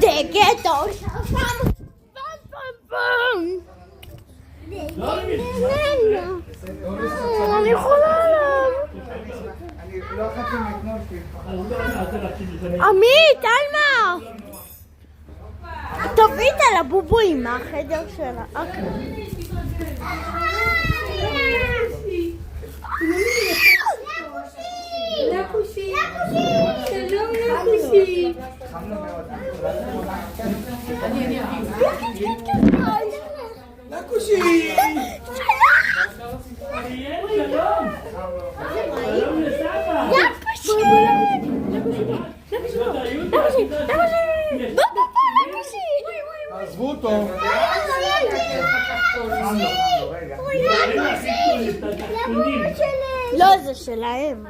דגטו. אני יכולה עליו. עמית, אלמה. תביא את הלבובו עם החדר שלה. לקושי. שלום לקושי. לקושי. עזבו אותו. לא, זה שלהם.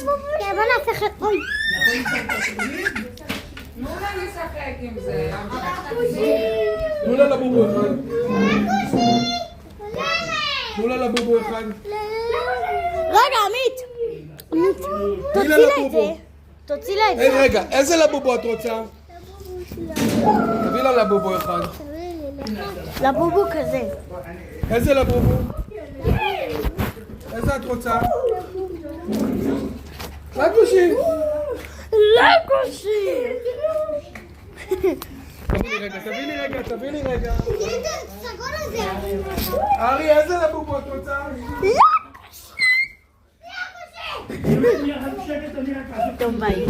בוא נעשה חד... אוי. תנו לה לשחק עם זה. תנו לה לבובו אחד. תנו לה לבובו אחד. רגע, עמית. תוציא לה את זה. תוציא לה את זה. רגע, איזה לבובו את רוצה? תביא לה לבובו אחד. לבובו כזה. איזה לבובו? איזה את רוצה? לקושי. לקושי. תביא לי רגע. ארי, איזה לבובו את רוצה? טוב, ביי.